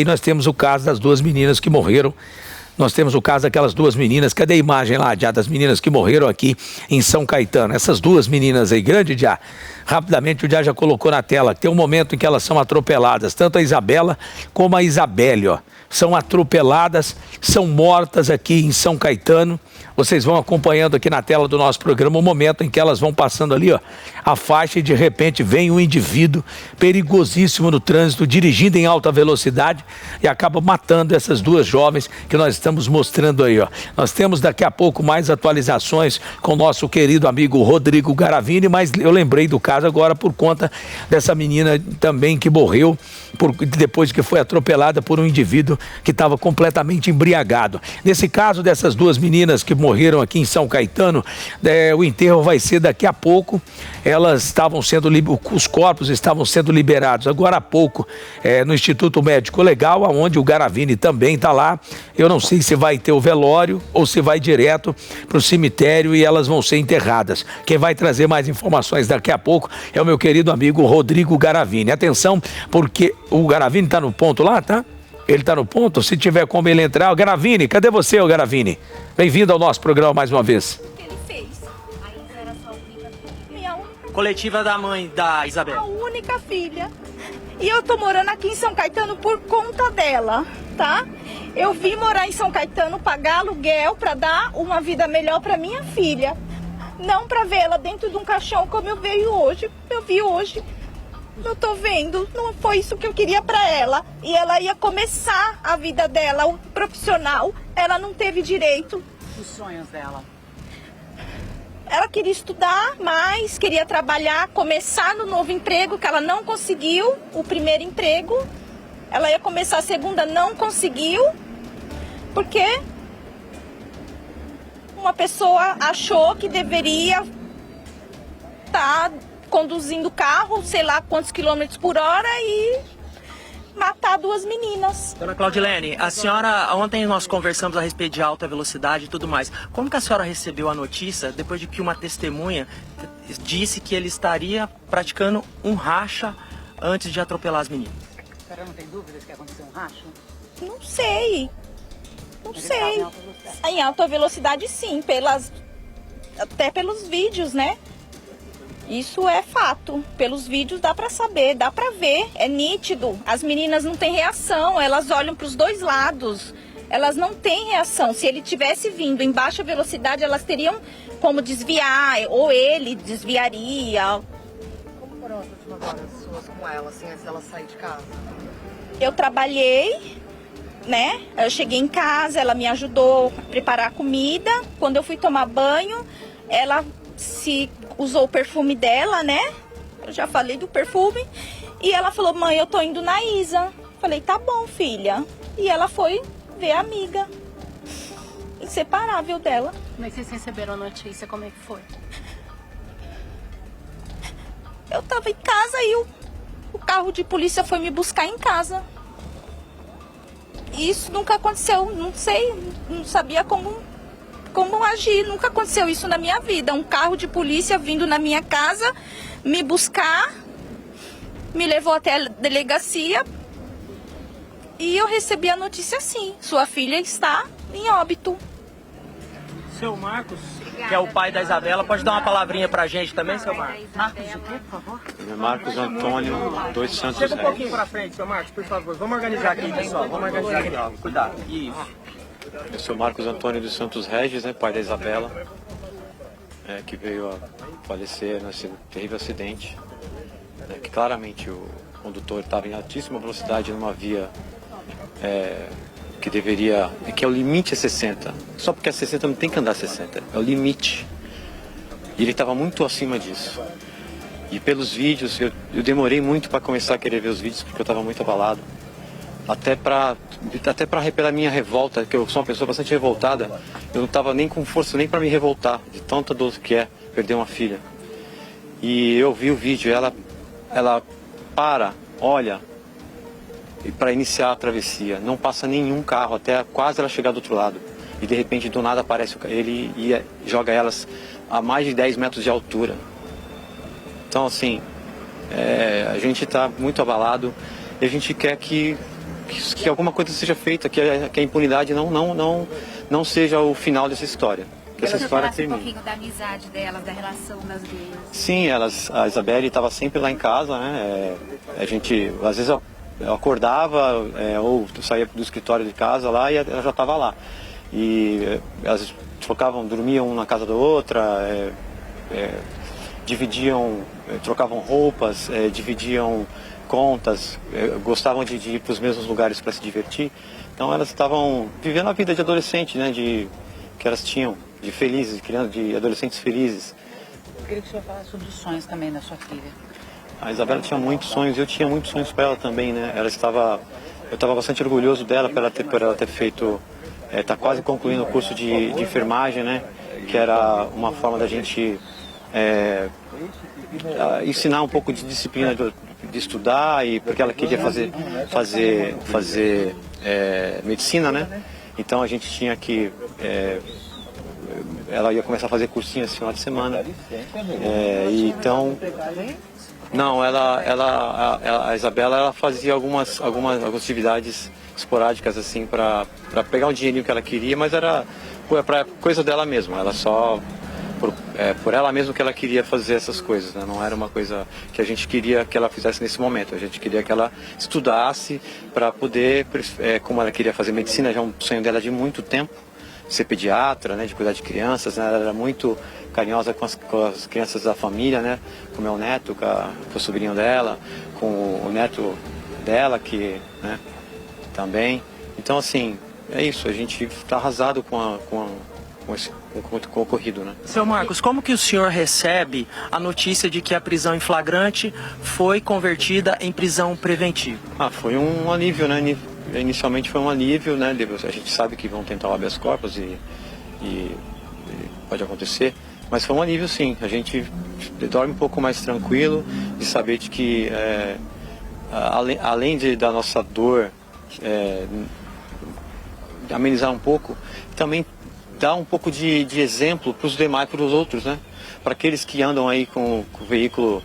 E nós temos o caso das duas meninas que morreram. Nós temos o caso daquelas duas meninas. Cadê a imagem lá, Diá, das meninas que morreram aqui em São Caetano? Essas duas meninas aí, grande, Diá. Rapidamente o Diá já colocou na tela. Tem um momento em que elas são atropeladas. Tanto a Isabela como a Isabelle, ó. São atropeladas, são mortas aqui em São Caetano. Vocês vão acompanhando aqui na tela do nosso programa o momento em que elas vão passando ali, ó, a faixa e de repente vem um indivíduo perigosíssimo no trânsito, dirigindo em alta velocidade e acaba matando essas duas jovens que nós estamos mostrando aí, ó. Nós temos daqui a pouco mais atualizações com o nosso querido amigo Rodrigo Garavini, mas eu lembrei do caso agora por conta dessa menina também que morreu depois que foi atropelada por um indivíduo que estava completamente embriagado. Nesse caso dessas duas meninas que morreram aqui em São Caetano, o enterro vai ser daqui a pouco. Elas estavam sendo, os corpos estavam sendo liberados agora há pouco no Instituto Médico Legal, onde o Garavini também está lá. Eu não sei se vai ter o velório ou se vai direto para o cemitério e elas vão ser enterradas. Quem vai trazer mais informações daqui a pouco é o meu querido amigo Rodrigo Garavini. Atenção, porque o Garavini está no ponto lá, tá? Ele está no ponto, se tiver como ele entrar. O Garavini, cadê você, o Garavini? Bem-vindo ao nosso programa mais uma vez. O que ele fez? Era sua única filha. Coletiva da mãe da Isabel. A única filha. E eu tô morando aqui em São Caetano por conta dela, tá? Eu vim morar em São Caetano, pagar aluguel para dar uma vida melhor para minha filha. Não para vê-la dentro de um caixão como eu vejo hoje. Eu vi hoje. Eu tô vendo, não foi isso que eu queria pra ela. E ela ia começar a vida dela, o profissional. Ela não teve direito. Os sonhos dela. Ela queria estudar mais, queria trabalhar, começar no novo emprego, que ela não conseguiu, o primeiro emprego. Ela ia começar a segunda, não conseguiu. Porque uma pessoa achou que deveria estar conduzindo o carro, sei lá quantos quilômetros por hora e matar duas meninas. Dona Claudilene, a senhora, ontem nós conversamos a respeito de alta velocidade e tudo mais. Como que a senhora recebeu a notícia depois de que uma testemunha disse que ele estaria praticando um racha antes de atropelar as meninas? A senhora não tem dúvidas que aconteceu um racha? Não sei. Não Mas sei. ele estava em alta velocidade. Em alta velocidade sim, até pelos vídeos, né? Isso é fato. Pelos vídeos dá pra saber, dá pra ver, é nítido. As meninas não têm reação, elas olham pros dois lados. Elas não têm reação. Se ele tivesse vindo em baixa velocidade, elas teriam como desviar, ou ele desviaria. Como foram as últimas horas suas com ela, assim, antes dela sair de casa? Eu trabalhei, né? Eu cheguei em casa, ela me ajudou a preparar a comida. Quando eu fui tomar banho, ela se usou o perfume dela, né? Eu já falei do perfume. E ela falou, mãe, eu tô indo na Isa. Falei, tá bom, filha. E ela foi ver a amiga. Inseparável dela. Como é que vocês receberam a notícia? Como é que foi? Eu tava em casa e o carro de polícia foi me buscar em casa. Isso nunca aconteceu, não sei, não sabia como agir, nunca aconteceu isso na minha vida. Um carro de polícia vindo na minha casa, me buscar, me levou até a delegacia e eu recebi a notícia assim, sua filha está em óbito. Seu Marcos, que é o pai da Isabela, pode dar uma palavrinha pra gente também, seu Marcos? Marcos de quê, por favor? Marcos Antônio dos Santos Chega um Reis. pouquinho pra frente, seu Marcos, por favor. Vamos organizar aqui, pessoal. Vamos organizar aqui. Ó. Cuidado. Isso. Eu sou Marcos Antônio dos Santos Regis, né, pai da Isabela, que veio a falecer nesse terrível acidente. Que claramente o condutor estava em altíssima velocidade numa via que é o limite é 60. Só porque é 60 não tem que andar 60, é o limite. E ele estava muito acima disso. E pelos vídeos, eu demorei muito para começar a querer ver os vídeos, porque eu estava muito abalado. Até para pela minha revolta, que eu sou uma pessoa bastante revoltada, eu não estava nem com força nem para me revoltar, de tanta dor que é perder uma filha. E eu vi o vídeo, ela para, olha, para iniciar a travessia, não passa nenhum carro até quase ela chegar do outro lado. E de repente do nada aparece ele e joga elas a mais de 10 metros de altura. Então assim, a gente está muito abalado e a gente quer que que alguma coisa seja feita, que a impunidade não seja o final dessa história. Que essa história termine. Um pouquinho da amizade delas, da relação das duas. Sim, a Isabelle estava sempre lá em casa, né? A gente, às vezes eu acordava ou saía do escritório de casa lá e ela já estava lá. E elas dormiam uma na casa da outra, dividiam, trocavam roupas, dividiam contas, gostavam de ir para os mesmos lugares para se divertir. Então elas estavam vivendo a vida de adolescente, né? Que elas tinham, de felizes, de adolescentes felizes. Eu queria que o senhor falasse sobre os sonhos também da sua filha. A Isabela tinha muitos sonhos, eu tinha muitos sonhos para ela também, né? Eu estava bastante orgulhoso dela por ela ter feito, tá quase concluindo o curso de enfermagem, né? Que era uma forma da gente ensinar um pouco de disciplina de estudar, e porque ela queria fazer medicina, né? Então a gente tinha que ela ia começar a fazer cursinho esse final de semana. Então, não, a Isabela ela fazia algumas atividades esporádicas assim para pegar um dinheirinho que ela queria, mas era para coisa dela mesma. Ela só por ela mesma que ela queria fazer essas coisas, né? Não era uma coisa que a gente queria que ela fizesse nesse momento. A gente queria que ela estudasse para poder, como ela queria fazer medicina, já é um sonho dela de muito tempo, ser pediatra, né, de cuidar de crianças, né? Ela era muito carinhosa com as crianças da família, né? Com o meu neto, com o sobrinho dela, com o neto dela, né, também. Então, assim, é isso. A gente está arrasado com o ocorrido, né? Seu Marcos, como que o senhor recebe a notícia de que a prisão em flagrante foi convertida em prisão preventiva? Foi um alívio, né? Inicialmente foi um alívio, né? A gente sabe que vão tentar o habeas corpus e pode acontecer, mas foi um alívio, sim. A gente dorme um pouco mais tranquilo de saber de que, além da nossa dor amenizar um pouco, também dá um pouco de exemplo para os demais, para os outros, né? Para aqueles que andam aí com o veículo.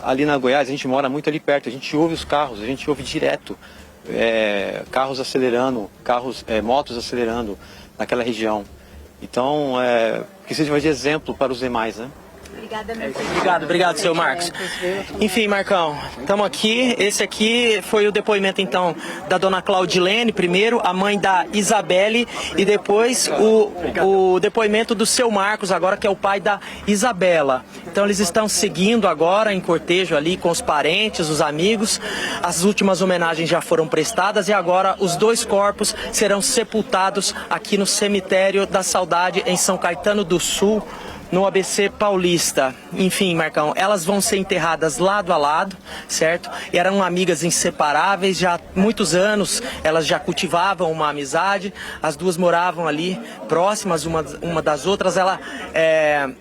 Ali na Goiás, a gente mora muito ali perto, a gente ouve os carros, a gente ouve direto carros acelerando, motos acelerando naquela região. Então, que seja de exemplo para os demais, né? Obrigada, meu filho. Obrigado, seu Marcos. Enfim, Marcão, estamos aqui. Esse aqui foi o depoimento, então, da dona Claudilene, primeiro, a mãe da Isabelle, e depois o depoimento do seu Marcos, agora, que é o pai da Isabela. Então, eles estão seguindo agora em cortejo ali com os parentes, os amigos. As últimas homenagens já foram prestadas e agora os dois corpos serão sepultados aqui no cemitério da Saudade, em São Caetano do Sul, no ABC Paulista. Enfim, Marcão, elas vão ser enterradas lado a lado, certo? E eram amigas inseparáveis, já há muitos anos elas já cultivavam uma amizade, as duas moravam ali próximas uma das outras,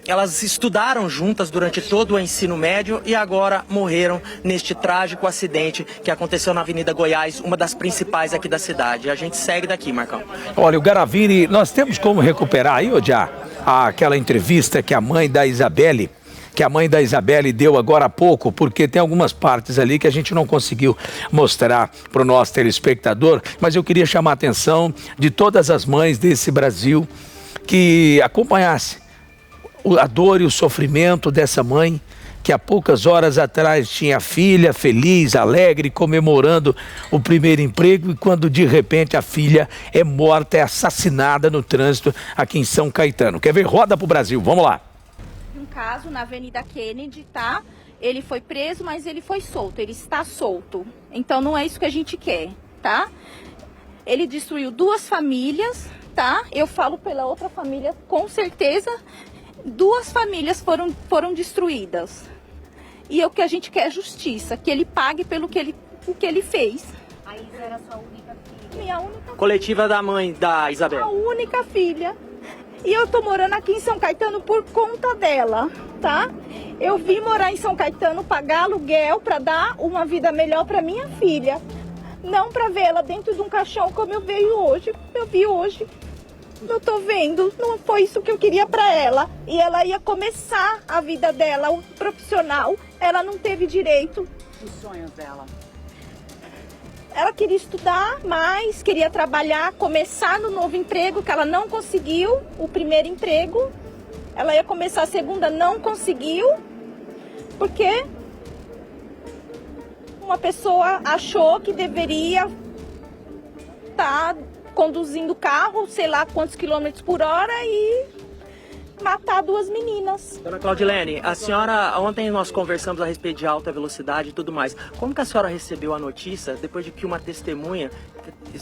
elas estudaram juntas durante todo o ensino médio e agora morreram neste trágico acidente que aconteceu na Avenida Goiás, uma das principais aqui da cidade. A gente segue daqui, Marcão. Olha, o Garavini, nós temos como recuperar aí, Odiar, aquela entrevista que a mãe da Isabelle deu agora há pouco, porque tem algumas partes ali que a gente não conseguiu mostrar para o nosso telespectador, mas eu queria chamar a atenção de todas as mães desse Brasil que acompanhasse a dor e o sofrimento dessa mãe, que há poucas horas atrás tinha a filha feliz, alegre, comemorando o primeiro emprego, e quando de repente a filha é morta, é assassinada no trânsito aqui em São Caetano. Quer ver? Roda pro Brasil, vamos lá. Um caso na Avenida Kennedy, tá? Ele foi preso, mas ele foi solto, ele está solto. Então não é isso que a gente quer, tá? Ele destruiu 2 famílias, tá? Eu falo pela outra família, com certeza, 2 famílias foram destruídas. E o que a gente quer é justiça, que ele pague pelo que ele fez. A Isa era sua única filha? Minha única Coletiva da mãe da Isabela. A única filha. E eu tô morando aqui em São Caetano por conta dela, tá? Eu vim morar em São Caetano, pagar aluguel para dar uma vida melhor para minha filha. Não para ver ela dentro de um caixão como eu vi hoje. Eu tô vendo, não foi isso que eu queria pra ela. E ela ia começar a vida dela, o profissional, ela não teve direito. Os sonhos dela? Ela queria estudar mais, queria trabalhar, começar no novo emprego, que ela não conseguiu o primeiro emprego. Ela ia começar a segunda, não conseguiu, porque uma pessoa achou que deveria estar conduzindo o carro, sei lá quantos quilômetros por hora e matar duas meninas. Dona Claudilene, a senhora, ontem nós conversamos a respeito de alta velocidade e tudo mais. Como que a senhora recebeu a notícia depois de que uma testemunha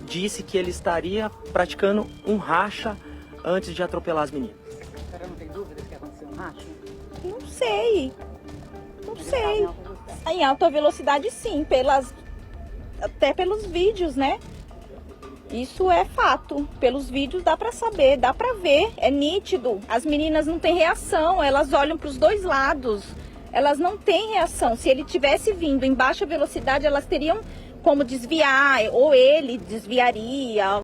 disse que ele estaria praticando um racha antes de atropelar as meninas? A senhora não tem dúvidas que aconteceu um racha? Não sei. Não sei. Em alta velocidade sim, até pelos vídeos, né? Isso é fato. Pelos vídeos dá pra saber, dá pra ver, é nítido. As meninas não têm reação, elas olham pros dois lados. Elas não têm reação. Se ele tivesse vindo em baixa velocidade, elas teriam como desviar, ou ele desviaria.